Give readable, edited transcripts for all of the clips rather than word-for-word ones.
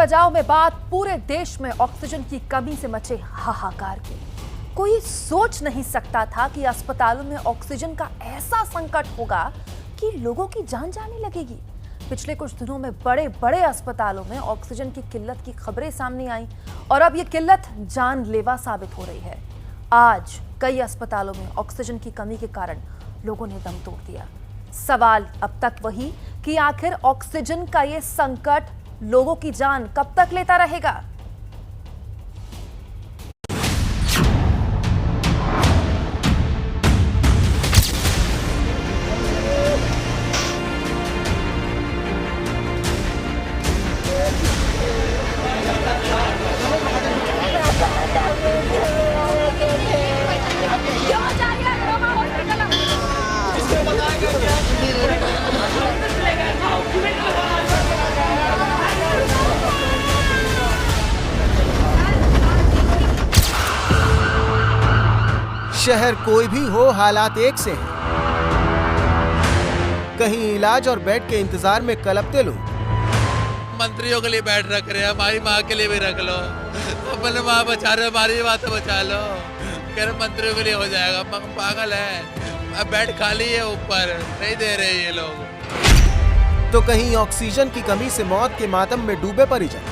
बजाओ में बात पूरे देश में ऑक्सीजन की कमी से मचे हाहाकार की। कोई सोच नहीं सकता था कि अस्पतालों में ऑक्सीजन का ऐसा संकट होगा कि लोगों की जान जाने लगेगी। पिछले कुछ दिनों में बड़े बड़े अस्पतालों में ऑक्सीजन की किल्लत की खबरें सामने आई और अब ये किल्लत जानलेवा साबित हो रही है। आज कई अस्पतालों में ऑक्सीजन की कमी के कारण लोगों ने दम तोड़ दिया। सवाल अब तक वही कि आखिर ऑक्सीजन का ये संकट लोगों की जान कब तक लेता रहेगा। शहर कोई भी हो, हालात एक से हैं। कहीं इलाज और बेड के इंतजार में कलपते लोग। मंत्रियों के लिए बेड रख रहे हैं, हमारी माँ के लिए भी रख लो। अपने माँ बचा रहे, हमारी माँ तो बचा लो। कह रहे मंत्रियों के लिए हो जाएगा, पागल है। अब बेड खाली है, ऊपर नहीं दे रहे ये लोग। तो कहीं ऑक्सीजन की कमी से मौत के मातम में डूबे परिजन।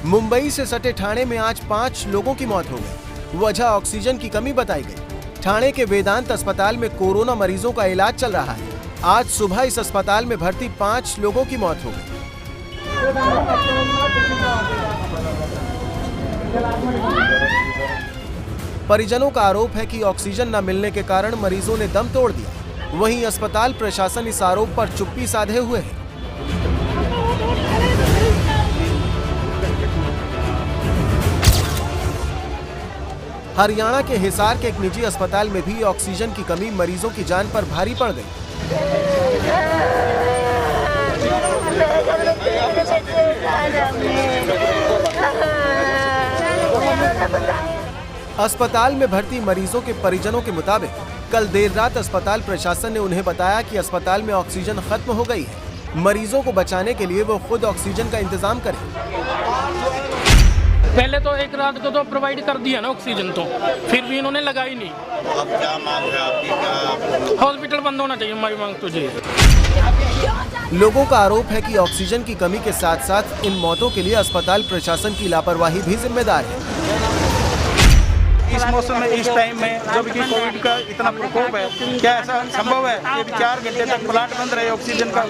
मुंबई से सटे ठाणे में आज 5 लोगों की मौत हो गई। वजह ऑक्सीजन की कमी बताई गई। ठाणे के वेदांत अस्पताल में कोरोना मरीजों का इलाज चल रहा है। आज सुबह इस अस्पताल में भर्ती 5 लोगों की मौत हो गई। परिजनों का आरोप है कि ऑक्सीजन न मिलने के कारण मरीजों ने दम तोड़ दिया। वहीं अस्पताल प्रशासन इस आरोप पर चुप्पी साधे हुए है। हरियाणा के हिसार के एक निजी अस्पताल में भी ऑक्सीजन की कमी मरीजों की जान पर भारी पड़ गई। अस्पताल में भर्ती मरीजों के परिजनों के मुताबिक कल देर रात अस्पताल प्रशासन ने उन्हें बताया कि अस्पताल में ऑक्सीजन खत्म हो गई है। मरीजों को बचाने के लिए वो खुद ऑक्सीजन का इंतजाम करें। पहले तो एक रात को तो प्रोवाइड कर दिया ना ऑक्सीजन, तो फिर भी इन्होंने लगाई नहीं। अब क्या मांग है आपकी? क्या हॉस्पिटल बंद होना चाहिए, हमारी मांग तो यही। लोगों का आरोप है कि ऑक्सीजन की कमी के साथ साथ इन मौतों के लिए अस्पताल प्रशासन की लापरवाही भी जिम्मेदार है। इस मौसम में, इस टाइम में जब कि कोविड का इतना प्रकोप है, क्या ऐसा संभव है कि 4 घंटे तक प्लांट बंद रहे? ऑक्सीजन का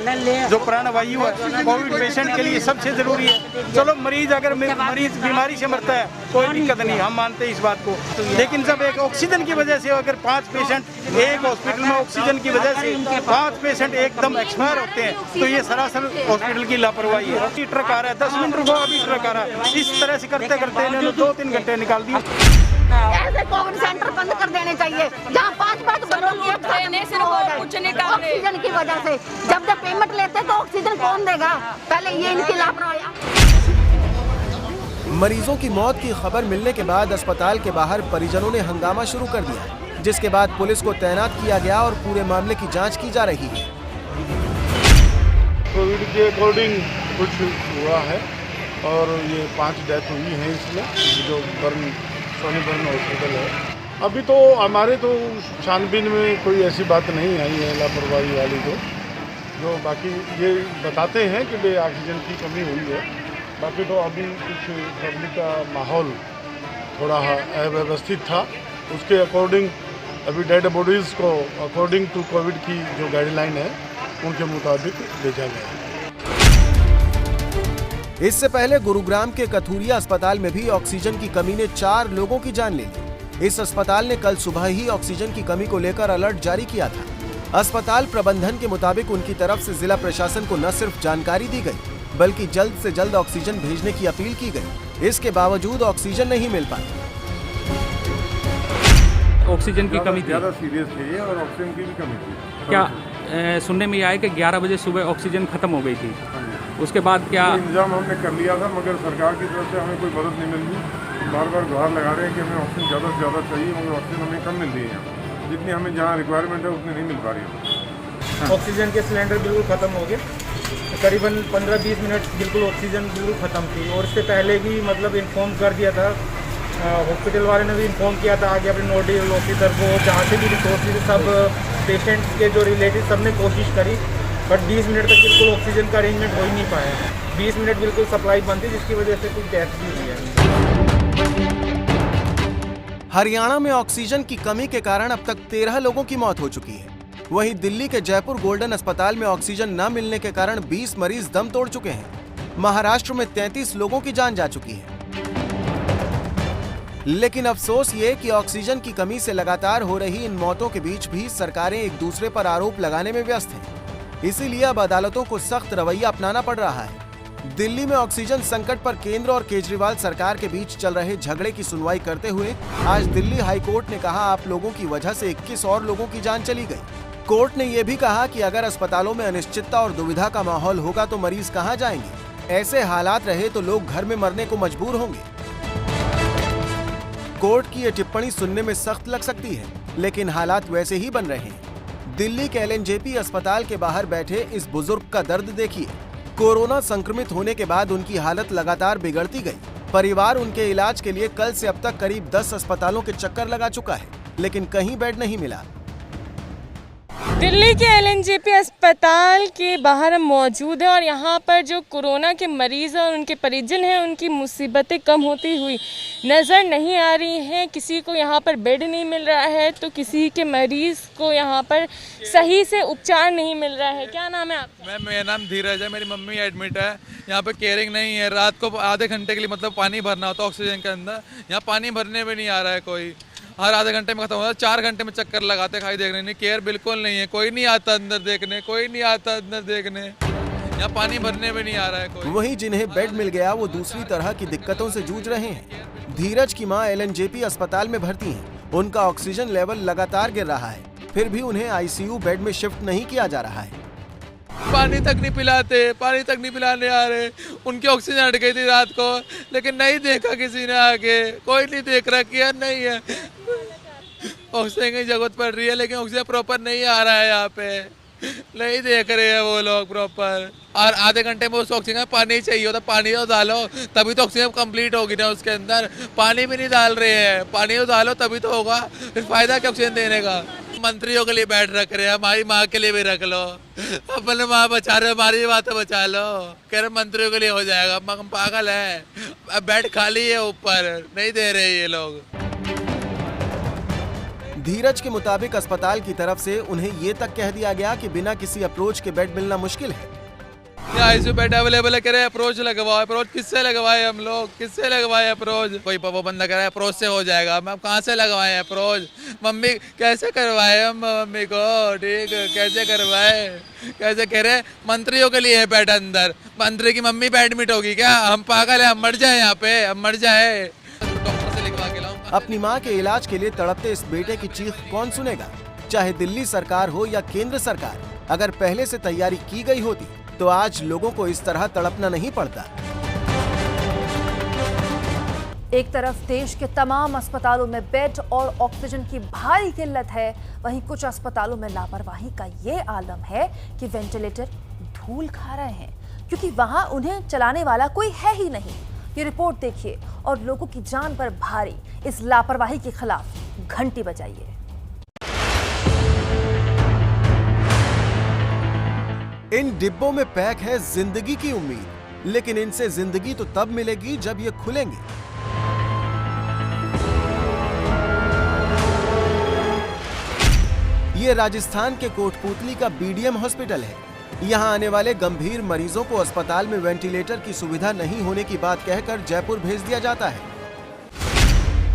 जो प्राणवायु है कोविड पेशेंट के लिए सबसे जरूरी है। चलो मरीज अगर मरीज बीमारी से मरता है कोई दिक्कत नहीं, हम मानते हैं इस बात को, लेकिन जब एक ऑक्सीजन की वजह से अगर 5 पेशेंट एक हॉस्पिटल में ऑक्सीजन की वजह से 5 पेशेंट एकदम एक्सपायर होते हैं, तो ये सरासर हॉस्पिटल की लापरवाही है। अभी ट्रक आ रहा है, 10 मिनट रुको, अभी ट्रक आ रहा है। इस तरह से करते करते इन्होंने 2-3 घंटे निकाल दिए। ऐसे कोविड सेंटर बंद कर देने चाहिए, जहाँ 5-5 ऑक्सीजन की वजह से। जब पेमेंट लेते तो ऑक्सीजन कौन देगा? पहले ये इनकी लापरवाही। मरीजों की मौत की खबर मिलने के बाद अस्पताल के बाहर परिजनों ने हंगामा शुरू कर दिया, जिसके बाद पुलिस को तैनात किया गया और पूरे मामले की जांच की जा रही है। कोविड के अकॉर्डिंग कुछ हुआ है और ये 5 डेथ हुई हैं इसमें, जो सोनी बर्न हॉस्पिटल है। अभी तो हमारे तो छानबीन में कोई ऐसी बात नहीं आई है लापरवाही वाली, जो बाकी ये बताते हैं कि भाई ऑक्सीजन की कमी हुई है। बाकी तो अभी कुछ पब्लिक का माहौल थोड़ा अव्यवस्थित था, उसके अकॉर्डिंग अभी डेड बॉडीज़ को अकॉर्डिंग टू कोविड की जो गाइडलाइन है उनके मुताबिक भेजा गया है। इससे पहले गुरुग्राम के कथूरिया अस्पताल में भी ऑक्सीजन की कमी ने 4 लोगों की जान ले ली। इस अस्पताल ने कल सुबह ही ऑक्सीजन की कमी को लेकर अलर्ट जारी किया था। अस्पताल प्रबंधन के मुताबिक उनकी तरफ से जिला प्रशासन को न सिर्फ जानकारी दी गई, बल्कि जल्द से जल्द ऑक्सीजन भेजने की अपील की गई। इसके बावजूद ऑक्सीजन नहीं मिल पाई। ऑक्सीजन की कमी ज़्यादा सीरियस थी और ऑक्सीजन की भी कमी थी। क्या सुनने में आया कि 11 बजे सुबह ऑक्सीजन खत्म हो गई थी, उसके बाद क्या इंतजाम हमने कर लिया था, मगर सरकार की तरफ से हमें कोई मदद नहीं मिल रही। बार बार गुहार लगा रहे हैं कि हमें ऑक्सीजन ज़्यादा से ज़्यादा चाहिए, मगर ऑक्सीजन हमें कम मिल रही है। जितनी हमें जहाँ रिक्वायरमेंट है उतनी नहीं मिल पा रही है। ऑक्सीजन के सिलेंडर बिल्कुल ख़त्म हो गए, करीबन 15-20 मिनट बिल्कुल ऑक्सीजन बिल्कुल ख़त्म थी। और इससे पहले भी मतलब इन्फॉर्म कर दिया था, हॉस्पिटल वाले ने भी इन्फॉर्म किया था आगे अपने नोडल ऑफिसर को, जहाँ से भी रिसोर्सेज सब पेशेंट्स के जो रिलेटिव सब ने कोशिश करी, बट 20 मिनट तक बिल्कुल ऑक्सीजन का अरेंजमेंट हो ही नहीं पाया। 20 मिनट बिल्कुल सप्लाई बंद थी, जिसकी वजह से कुछ डेथ भी हुई है। हरियाणा में ऑक्सीजन की कमी के कारण अब तक 13 लोगों की मौत हो चुकी है। वहीं दिल्ली के जयपुर गोल्डन अस्पताल में ऑक्सीजन न मिलने के कारण 20 मरीज दम तोड़ चुके हैं। महाराष्ट्र में 33 लोगों की जान जा चुकी है। लेकिन अफसोस ये कि ऑक्सीजन की कमी से लगातार हो रही इन मौतों के बीच भी सरकारें एक दूसरे पर आरोप लगाने में व्यस्त हैं। इसीलिए अब अदालतों को सख्त रवैया अपनाना पड़ रहा है। दिल्ली में ऑक्सीजन संकट पर केंद्र और केजरीवाल सरकार के बीच चल रहे झगड़े की सुनवाई करते हुए आज दिल्ली हाई कोर्ट ने कहा, आप लोगों की वजह से 21 और लोगों की जान चली गई। कोर्ट ने यह भी कहा कि अगर अस्पतालों में अनिश्चितता और दुविधा का माहौल होगा तो मरीज कहां जाएंगे। ऐसे हालात रहे तो लोग घर में मरने को मजबूर होंगे। कोर्ट की यह टिप्पणी सुनने में सख्त लग सकती है, लेकिन हालात वैसे ही बन रहे हैं। दिल्ली के LNJP अस्पताल के बाहर बैठे इस बुजुर्ग का दर्द देखिए। कोरोना संक्रमित होने के बाद उनकी हालत लगातार बिगड़ती गई। परिवार उनके इलाज के लिए कल से अब तक करीब 10 अस्पतालों के चक्कर लगा चुका है, लेकिन कहीं बेड नहीं मिला। दिल्ली के LNJP अस्पताल के बाहर हम मौजूद हैं और यहाँ पर जो कोरोना के मरीज़ और उनके परिजन हैं, उनकी मुसीबतें कम होती हुई नज़र नहीं आ रही हैं। किसी को यहाँ पर बेड नहीं मिल रहा है तो किसी के मरीज़ को यहाँ पर सही से उपचार नहीं मिल रहा है। क्या नाम है आपका? मेरा नाम धीरज है। मेरी मम्मी एडमिट है। यहाँ पे केयरिंग नहीं है। रात को आधे घंटे के लिए मतलब पानी भरना होता है ऑक्सीजन के अंदर। यहाँ पानी भरने में नहीं आ रहा है कोई। हर आधे घंटे में खत्म होता है। 4 घंटे में चक्कर लगाते खाई देख रहे नहीं। केयर बिल्कुल नहीं है। कोई नहीं आता अंदर देखने, कोई नहीं आता अंदर देखने। यहाँ पानी भरने में नहीं आ रहा है कोई। वहीं जिन्हें बेड मिल गया वो दूसरी तरह की दिक्कतों से जूझ रहे हैं। धीरज की मां LNJP अस्पताल में भर्ती हैं। उनका ऑक्सीजन लेवल लगातार गिर रहा है, फिर भी उन्हें ICU बेड में शिफ्ट नहीं किया जा रहा है। पानी तक नहीं पिलाते, पानी तक नहीं पिलाने आ रहे। उनकी ऑक्सीजन हट गई थी रात को, लेकिन नहीं देखा किसी ने आके। कोई नहीं देख रहा, केयर नहीं है। ऑक्सीजन की जरूरत पड़ रही है, लेकिन ऑक्सीजन प्रॉपर नहीं आ रहा है। यहाँ पे नहीं देख रहे हैं वो लोग प्रॉपर। और आधे घंटे में उस ऑक्सीजन में पानी चाहिए होता। पानी तो डालो तभी तो ऑक्सीजन कंप्लीट होगी ना उसके अंदर। पानी भी नहीं डाल रहे हैं। पानी तो डालो तभी तो होगा, फिर फायदा क्या ऑक्सीजन देने का। मंत्रियों के लिए बेड रख रहे हैं, हमारी माँ के लिए भी रख लो। अपने माँ बचा रहे हो, हमारी बात बचा लो। कह रहे मंत्रियों के लिए हो जाएगा। हम पागल है। अब बेड खाली है, ऊपर नहीं दे रहे ये लोग। धीरज के मुताबिक अस्पताल की तरफ से उन्हें ये तक कह दिया गया कि बिना किसी अप्रोच के बेड मिलना मुश्किल है। ICU बेड अवेलेबल है, कह रहे अप्रोच लगवाओ। अप्रोच किससे लगवाए हम लोग? किससे लगवाए अप्रोच? कोई वो बंदा कह रहा है अप्रोच से हो जाएगा। हम कहाँ से लगवाए अप्रोच? मम्मी कैसे करवाए हम मम्मी को? ठीक कैसे करवाए? कैसे कह रहे मंत्रियों के लिए है बेड अंदर। मंत्री की मम्मी पे एडमिट होगी क्या? हम पागल है, हम मर जाए यहाँ पे, हम मर जाए। डॉक्टर से लिखवा के लाऊं। अपनी मां के इलाज के लिए तड़पते इस बेटे की चीख कौन सुनेगा? चाहे दिल्ली सरकार हो या केंद्र सरकार। अगर पहले से तैयारी की गई होती तो आज लोगों को इस तरह तड़पना नहीं पड़ता। एक तरफ देश के तमाम अस्पतालों में बेड और ऑक्सीजन की भारी किल्लत है, वहीं कुछ अस्पतालों में लापरवाही का ये आलम है कि वेंटिलेटर धूल खा रहे हैं, क्योंकि वहां उन्हें चलाने वाला कोई है ही नहीं। ये रिपोर्ट देखिए और लोगों की जान पर भारी इस लापरवाही के खिलाफ घंटी बजाइए। इन डिब्बों में पैक है जिंदगी की उम्मीद, लेकिन इनसे जिंदगी तो तब मिलेगी जब ये खुलेंगे। ये राजस्थान के कोटपुतली का BDM हॉस्पिटल है। यहाँ आने वाले गंभीर मरीजों को अस्पताल में वेंटिलेटर की सुविधा नहीं होने की बात कहकर जयपुर भेज दिया जाता है।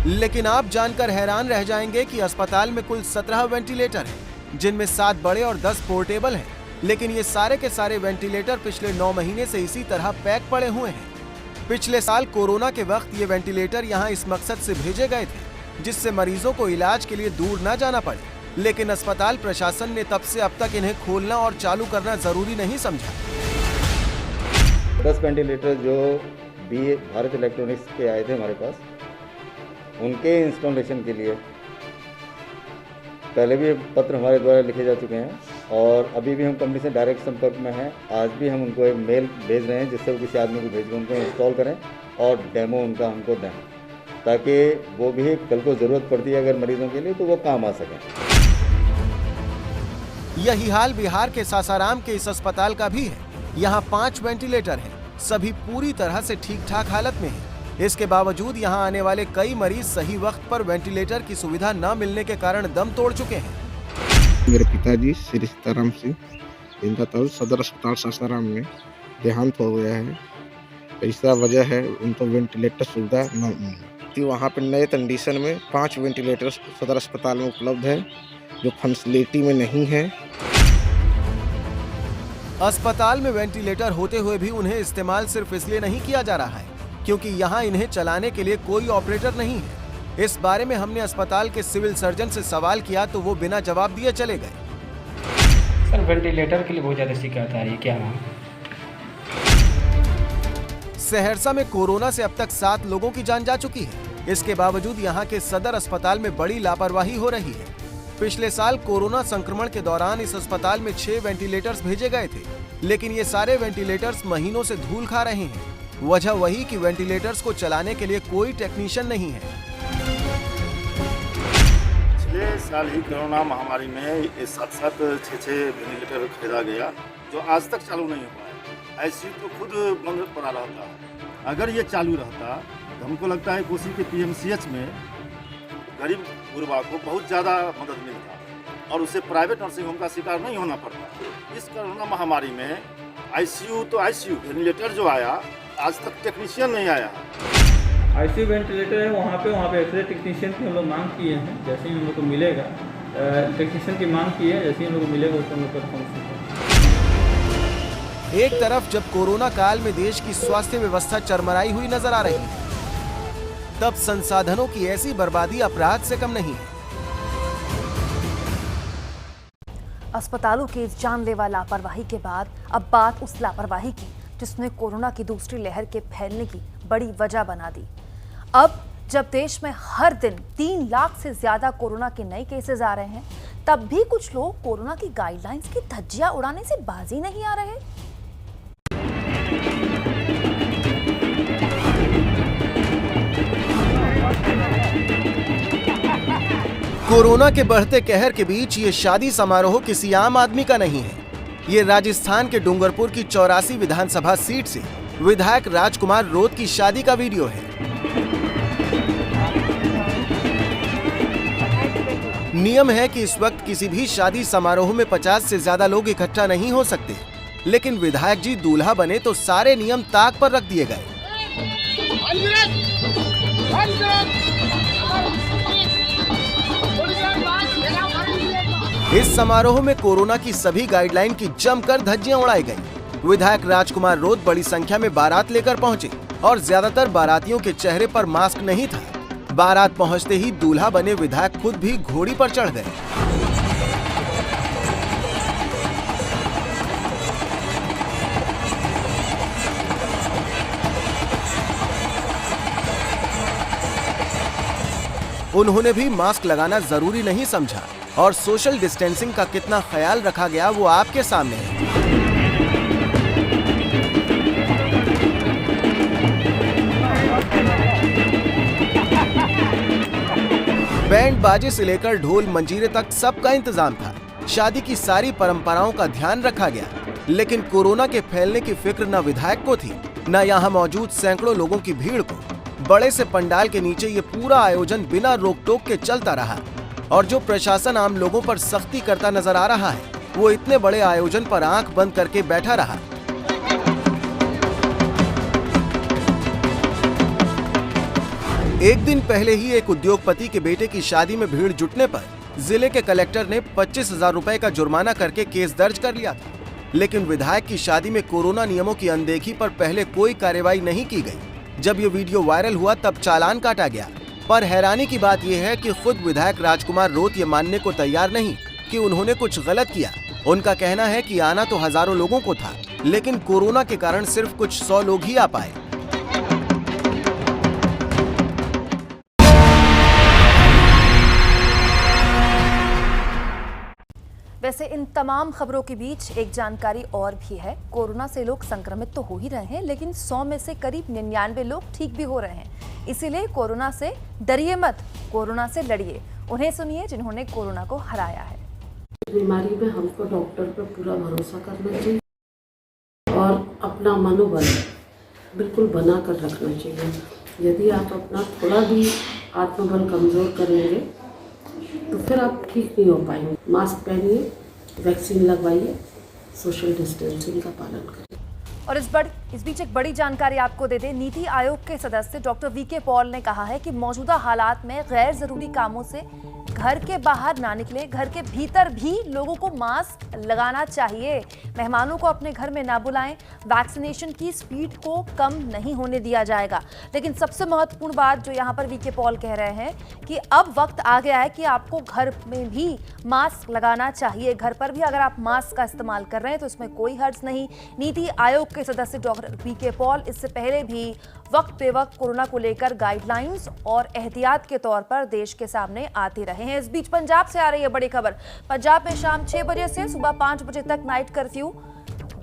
लेकिन आप जानकर हैरान रह जाएंगे कि अस्पताल में कुल 17 वेंटिलेटर हैं, जिनमें 7 बड़े और 10 पोर्टेबल हैं। लेकिन ये सारे के सारे वेंटिलेटर पिछले 9 महीने से इसी तरह पैक पड़े हुए हैं। पिछले साल कोरोना के वक्त ये वेंटिलेटर यहाँ इस मकसद से भेजे गए थे जिससे मरीजों को इलाज के लिए दूर न जाना पड़े, लेकिन अस्पताल प्रशासन ने तब से अब तक इन्हें खोलना और चालू करना जरूरी नहीं समझा। 10 वेंटिलेटर जो भी भारत इलेक्ट्रॉनिक्स के आए थे हमारे पास, उनके इंस्टॉलेशन के लिए पहले भी पत्र हमारे द्वारा लिखे जा चुके हैं और अभी भी हम कंपनी से डायरेक्ट संपर्क में हैं। आज भी हम उनको एक मेल भेज रहे हैं जिससे वो किसी आदमी को भेज कर उनको इंस्टॉल करें और डेमो उनका हमको दें, ताकि वो भी कल को ज़रूरत पड़ती है अगर मरीजों के लिए तो वो काम आ सकें। यही हाल बिहार के सासाराम के इस अस्पताल का भी है। यहाँ 5 वेंटिलेटर हैं, सभी पूरी तरह से ठीक ठाक हालत में हैं। इसके बावजूद यहाँ आने वाले कई मरीज सही वक्त पर वेंटिलेटर की सुविधा न मिलने के कारण दम तोड़ चुके हैं। मेरे पिताजी श्री सीताराम सिंह, इनका तो सदर अस्पताल सासाराम में देहांत हो गया है। ऐसा वजह है उनको वेंटिलेटर सुविधा न मिलना। वहाँ पर नए कंडीशन में 5 वेंटिलेटर सदर अस्पताल में उपलब्ध है जो फैसिलिटी में नहीं है। अस्पताल में वेंटिलेटर होते हुए भी उन्हें इस्तेमाल सिर्फ इसलिए नहीं किया जा रहा है क्योंकि यहाँ इन्हें चलाने के लिए कोई ऑपरेटर नहीं है। इस बारे में हमने अस्पताल के सिविल सर्जन से सवाल किया तो वो बिना जवाब दिए चले गए। सर वेंटिलेटर के लिए बहुत ज़्यादा शिकायत आ रही है, क्या नाम? सहरसा में कोरोना से अब तक 7 लोगों की जान जा चुकी है। इसके बावजूद यहाँ के सदर अस्पताल में बड़ी लापरवाही हो रही है। पिछले साल कोरोना संक्रमण के दौरान इस अस्पताल में 6 वेंटिलेटर्स भेजे गए थे, लेकिन ये सारे वेंटिलेटर्स महीनों से धूल खा रहे हैं। वजह वही कि वेंटिलेटर्स को चलाने के लिए कोई टेक्नीशियन नहीं है। पिछले साल ही कोरोना महामारी में 7-7, 6-6 वेंटिलेटर खरीदा गया जो आज तक चालू नहीं हुआ है। आईसीयू तो खुद बंद पड़ा रहता है। अगर ये चालू रहता तो हमको लगता है कोसी के पीएमसीएच में गरीब गुरबा को बहुत ज़्यादा मदद मिलता और उसे प्राइवेट नर्सिंग होम का शिकार नहीं होना पड़ता। इस कोरोना महामारी में आईसीयू तो आईसीयू वेंटिलेटर जो आया आज तक टेक्नीशियन नहीं आया। आईसीयू वेंटिलेटर है वहाँ पे एक्सरे टेक्नीशियन की हम लोग मांग किए हैं। जैसे ही हम लोग को मिलेगा टेक्नीशियन की मांग की है, जैसे ही हम लोग को मिलेगा उसको हम लोग परफॉर्म। एक तरफ जब कोरोना काल में देश की स्वास्थ्य व्यवस्था चरमराई हुई नजर आ रही है, तब संसाधनों की ऐसी बर्बादी अपराध से कम नहीं है। अस्पतालों की जानलेवा लापरवाही के बाद अब बात उस लापरवाही की जिसने कोरोना की दूसरी लहर के फैलने की बड़ी वजह बना दी। अब जब देश में हर दिन 3 लाख से ज्यादा कोरोना के नए केसेस आ रहे हैं, तब भी कुछ लोग कोरोना की गाइडलाइंस की धज्जियां उड़ाने से बाजी नहीं आ रहे। कोरोना के बढ़ते कहर के बीच ये शादी समारोह किसी आम आदमी का नहीं है। ये राजस्थान के डूंगरपुर की 84 विधानसभा सीट से विधायक राजकुमार रोत की शादी का वीडियो है। नियम है कि इस वक्त किसी भी शादी समारोह में 50 से ज्यादा लोग इकट्ठा नहीं हो सकते, लेकिन विधायक जी दूल्हा बने तो सारे नियम ताक पर रख दिए गए। इस समारोह में कोरोना की सभी गाइडलाइन की जमकर धज्जियां उड़ाई गई। विधायक राजकुमार रोत बड़ी संख्या में बारात लेकर पहुंचे और ज्यादातर बारातियों के चेहरे पर मास्क नहीं था। बारात पहुंचते ही दूल्हा बने विधायक खुद भी घोड़ी पर चढ़ गए। उन्होंने भी मास्क लगाना जरूरी नहीं समझा और सोशल डिस्टेंसिंग का कितना ख्याल रखा गया वो आपके सामने है। बैंड बाजे से लेकर ढोल मंजीरे तक सबका इंतजाम था। शादी की सारी परंपराओं का ध्यान रखा गया, लेकिन कोरोना के फैलने की फिक्र न विधायक को थी न यहाँ मौजूद सैकड़ों लोगों की भीड़ को। बड़े से पंडाल के नीचे ये पूरा आयोजन बिना रोक टोक के चलता रहा और जो प्रशासन आम लोगों पर सख्ती करता नजर आ रहा है वो इतने बड़े आयोजन पर आंख बंद करके बैठा रहा। एक दिन पहले ही एक उद्योगपति के बेटे की शादी में भीड़ जुटने पर जिले के कलेक्टर ने 25,000 रुपए का जुर्माना करके केस दर्ज कर लिया था, लेकिन विधायक की शादी में कोरोना नियमों की अनदेखी पर पहले कोई कार्रवाई नहीं की गई। जब ये वीडियो वायरल हुआ तब चालान काटा गया, पर हैरानी की बात यह है कि खुद विधायक राजकुमार रोत ये मानने को तैयार नहीं कि उन्होंने कुछ गलत किया। उनका कहना है कि आना तो हजारों लोगों को था, लेकिन कोरोना के कारण सिर्फ कुछ 100 लोग ही आ पाए। वैसे इन तमाम खबरों के बीच एक जानकारी और भी है। कोरोना से लोग संक्रमित तो हो ही रहे हैं, लेकिन 100 में से करीब 99 लोग ठीक भी हो रहे हैं। इसीलिए कोरोना से डरिए मत, कोरोना से लड़िए। उन्हें सुनिए जिन्होंने कोरोना को हराया है। बीमारी में हमको डॉक्टर पर पूरा भरोसा करना चाहिए और अपना मनोबल बिल्कुल बना कर रखना चाहिए। यदि आप अपना थोड़ा भी आत्मबल कमज़ोर करेंगे तो फिर आप ठीक नहीं हो पाएंगे। मास्क पहनिए, वैक्सीन लगवाइए, सोशल डिस्टेंसिंग का पालन करें। और इस बीच एक बड़ी जानकारी आपको दे दें। नीति आयोग के सदस्य डॉक्टर वीके पॉल ने कहा है कि मौजूदा हालात में गैर जरूरी कामों से घर के बाहर ना निकले, घर के भीतर भी लोगों को मास्क लगाना चाहिए। मेहमानों को अपने घर में ना बुलाएं। वैक्सीनेशन की स्पीड को कम नहीं होने दिया जाएगा। लेकिन सबसे महत्वपूर्ण बात जो यहाँ पर वीके पॉल कह रहे हैं कि अब वक्त आ गया है कि आपको घर में भी मास्क लगाना चाहिए। घर पर भी अगर आप मास्क का इस्तेमाल कर रहे हैं तो इसमें कोई हर्ज नहीं। नीति आयोग के सदस्य डॉक्टर वीके पॉल इससे पहले भी वक्त बेवक्त कोरोना को लेकर गाइडलाइंस और एहतियात के तौर पर देश के सामने आते रहे हैं। इस बीच पंजाब से आ रही है बड़ी खबर। पंजाब में शाम 6 बजे से सुबह 5 बजे तक नाइट कर्फ्यू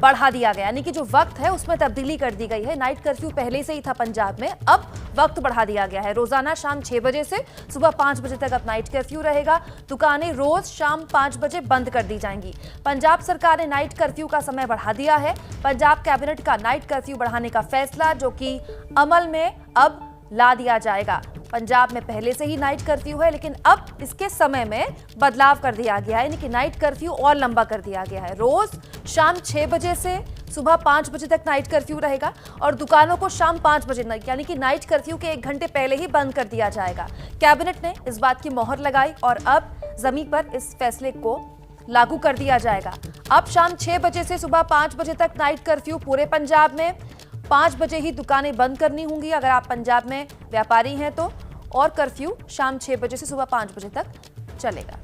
बढ़ा दिया गया, यानी कि जो वक्त है उसमें तब्दीली कर दी गई है। नाइट कर्फ्यू पहले से ही था पंजाब में, अब वक्त बढ़ा दिया गया है। रोजाना शाम 6 बजे से सुबह 5 बजे तक अब नाइट कर्फ्यू रहेगा। दुकानें रोज शाम 5 बजे बंद कर दी जाएंगी। पंजाब सरकार ने नाइट कर्फ्यू का समय बढ़ा दिया है। पंजाब कैबिनेट का नाइट कर्फ्यू बढ़ाने का फैसला जो कि अमल में अब ला दिया जाएगा। पंजाब में पहले से ही नाइट कर्फ्यू है, लेकिन अब इसके समय में बदलाव कर दिया गया है, यानी कि नाइट कर्फ्यू और लंबा कर दिया गया है। रोज शाम 6 बजे से सुबह 5 बजे तक नाइट कर्फ्यू रहेगा और दुकानों को शाम 5 बजे यानी कि नाइट कर्फ्यू के 1 घंटे पहले ही बंद कर दिया जाएगा। कैबिनेट ने इस बात की मोहर लगाई और अब जमीन पर इस फैसले को लागू कर दिया जाएगा। अब शाम 6 बजे से सुबह 5 बजे तक नाइट कर्फ्यू पूरे पंजाब में। 5 बजे ही दुकानें बंद करनी होंगी अगर आप पंजाब में व्यापारी हैं तो, और कर्फ्यू शाम 6 बजे से सुबह 5 बजे तक चलेगा।